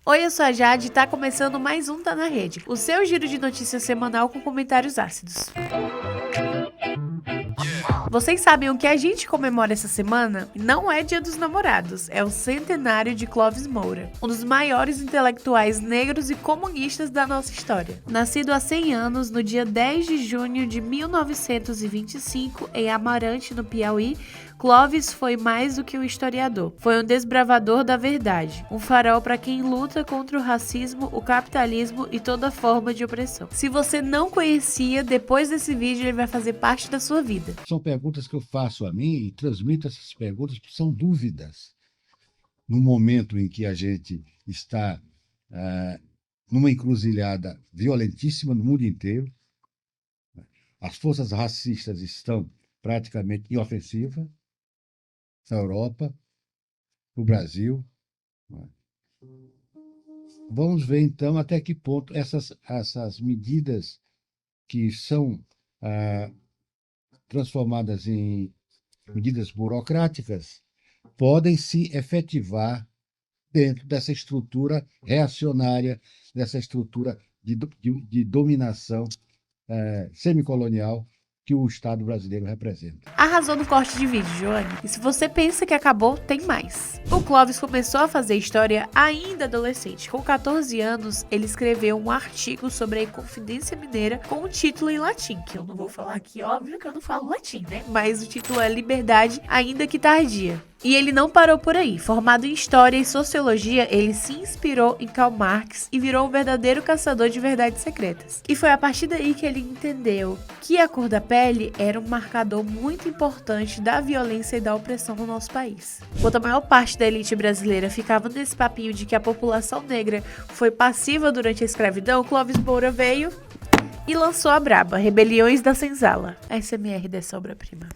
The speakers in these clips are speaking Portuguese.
Oi, eu sou a Jade e tá começando mais um Tá na Rede, o seu giro de notícias semanal com comentários ácidos. Vocês sabem o que a gente comemora essa semana? Não é Dia dos Namorados, é o centenário de Clovis Moura, um dos maiores intelectuais negros e comunistas da nossa história. Nascido há 100 anos, no dia 10 de junho de 1925, em Amarante, no Piauí, Clovis foi mais do que um historiador. Foi um desbravador da verdade, um farol para quem luta contra o racismo, o capitalismo e toda forma de opressão. Se você não conhecia, depois desse vídeo ele vai fazer parte da sua vida. São perguntas que eu faço a mim e transmito essas perguntas, porque são dúvidas. No momento em que a gente está numa encruzilhada violentíssima no mundo inteiro, as forças racistas estão praticamente em ofensiva na Europa, no Brasil. Vamos ver, então, até que ponto essas medidas que são transformadas em medidas burocráticas podem se efetivar dentro dessa estrutura reacionária, dessa estrutura de dominação semicolonial que o Estado brasileiro representa. Arrasou no corte de vídeo, Joane. E se você pensa que acabou, tem mais. O Clovis começou a fazer história ainda adolescente. Com 14 anos, ele escreveu um artigo sobre a Inconfidência Mineira com um título em latim, que eu não vou falar aqui, óbvio que eu não falo latim, né? Mas o título é Liberdade, ainda que tardia. E ele não parou por aí. Formado em História e Sociologia, ele se inspirou em Karl Marx e virou um verdadeiro caçador de verdades secretas. E foi a partir daí que ele entendeu que a cor da pele era um marcador muito importante da violência e da opressão no nosso país. Enquanto a maior parte da elite brasileira ficava nesse papinho de que a população negra foi passiva durante a escravidão, Clovis Moura veio e lançou a braba, Rebeliões da Senzala. A SMR dessa obra-prima.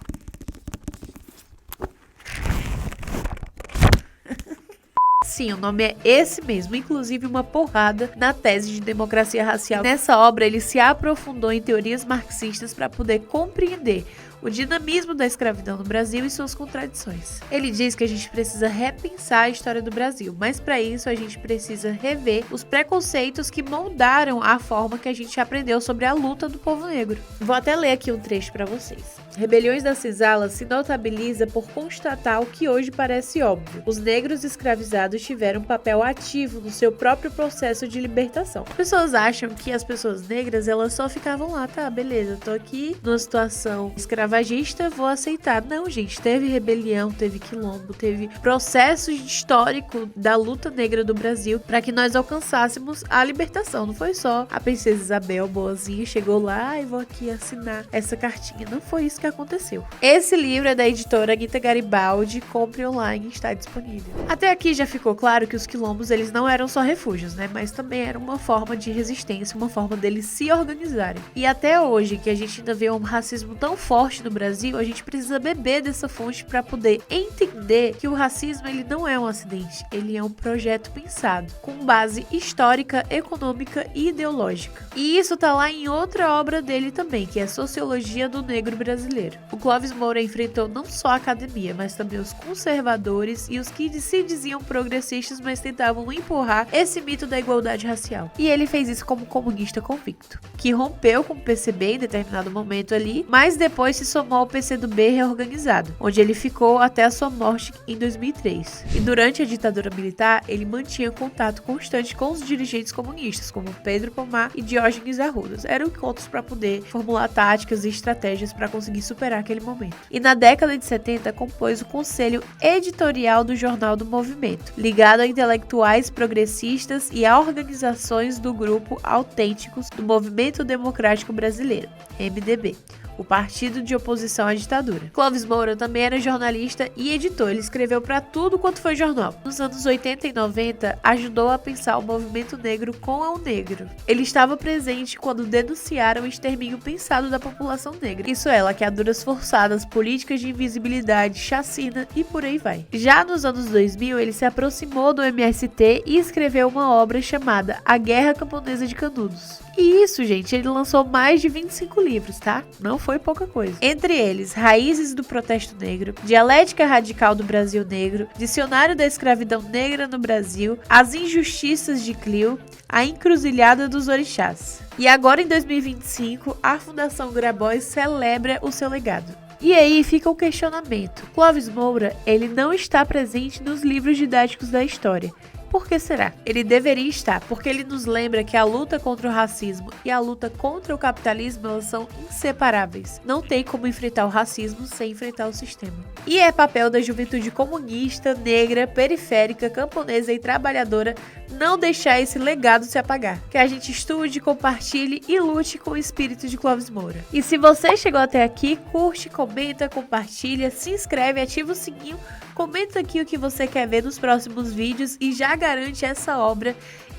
Sim, o nome é esse mesmo, inclusive uma porrada na tese de democracia racial. Nessa obra, ele se aprofundou em teorias marxistas para poder compreender o dinamismo da escravidão no Brasil e suas contradições. Ele diz que a gente precisa repensar a história do Brasil, mas para isso a gente precisa rever os preconceitos que moldaram a forma que a gente aprendeu sobre a luta do povo negro. Vou até ler aqui um trecho para vocês. Rebeliões da Senzala se notabiliza por constatar o que hoje parece óbvio. Os negros escravizados tiveram um papel ativo no seu próprio processo de libertação. As pessoas acham que as pessoas negras, elas só ficavam lá, tá, beleza, tô aqui numa situação escravagista, vou aceitar. Não, gente, teve rebelião, teve quilombo, teve processo histórico da luta negra do Brasil para que nós alcançássemos a libertação. Não foi só a princesa Isabel boazinha chegou lá e vou aqui assinar essa cartinha. Não foi isso que aconteceu. Esse livro é da editora Anitta Garibaldi, compre online, está disponível. Até aqui já ficou claro que os quilombos, eles não eram só refúgios, né? Mas também era uma forma de resistência, uma forma deles se organizarem. E até hoje, que a gente ainda vê um racismo tão forte no Brasil, a gente precisa beber dessa fonte para poder entender que o racismo, ele não é um acidente, ele é um projeto pensado, com base histórica, econômica e ideológica. E isso tá lá em outra obra dele também, que é Sociologia do Negro Brasileiro. O Clovis Moura enfrentou não só a academia, mas também os conservadores e os que se diziam progressistas, mas tentavam empurrar esse mito da igualdade racial. E ele fez isso como comunista convicto, que rompeu com o PCB em determinado momento ali, mas depois se somou ao PCdoB reorganizado, onde ele ficou até a sua morte em 2003. E durante a ditadura militar, ele mantinha contato constante com os dirigentes comunistas, como Pedro Pomar e Diógenes Arrudas. Eram encontros para poder formular táticas e estratégias para conseguir superar aquele momento. E na década de 70 compôs o conselho editorial do Jornal do Movimento, ligado a intelectuais progressistas e a organizações do grupo Autênticos do Movimento Democrático Brasileiro, MDB, o partido de oposição à ditadura. Clovis Moura também era jornalista e editor, ele escreveu para tudo quanto foi jornal. Nos anos 80 e 90, ajudou a pensar o movimento negro com o negro. Ele estava presente quando denunciaram o extermínio pensado da população negra. Isso é, laqueaduras forçadas, políticas de invisibilidade, chacina e por aí vai. Já nos anos 2000, ele se aproximou do MST e escreveu uma obra chamada A Guerra Camponesa de Canudos. E isso, gente, ele lançou mais de 25 livros, tá? Não foi pouca coisa. Entre eles, Raízes do Protesto Negro, Dialética Radical do Brasil Negro, Dicionário da Escravidão Negra no Brasil, As Injustiças de Clio, A Encruzilhada dos Orixás. E agora, em 2025, a Fundação Grabois celebra o seu legado. E aí fica o questionamento. Clóvis Moura, ele não está presente nos livros didáticos da história. Por que será? Ele deveria estar, porque ele nos lembra que a luta contra o racismo e a luta contra o capitalismo, elas são inseparáveis. Não tem como enfrentar o racismo sem enfrentar o sistema. E é papel da juventude comunista, negra, periférica, camponesa e trabalhadora não deixar esse legado se apagar. Que a gente estude, compartilhe e lute com o espírito de Clóvis Moura. E se você chegou até aqui, curte, comenta, compartilha, se inscreve, ativa o sininho, comenta aqui o que você quer ver nos próximos vídeos e já garante essa obra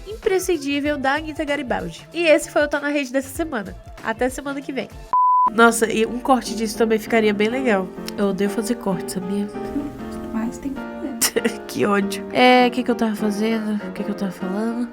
imprescindível da Anita Garibaldi. E esse foi o Tá Na Rede dessa semana. Até semana que vem. Nossa, e um corte disso também ficaria bem legal. Eu odeio fazer corte, sabia? Mas tem que fazer. Que ódio. O que eu tava fazendo? O que eu tava falando?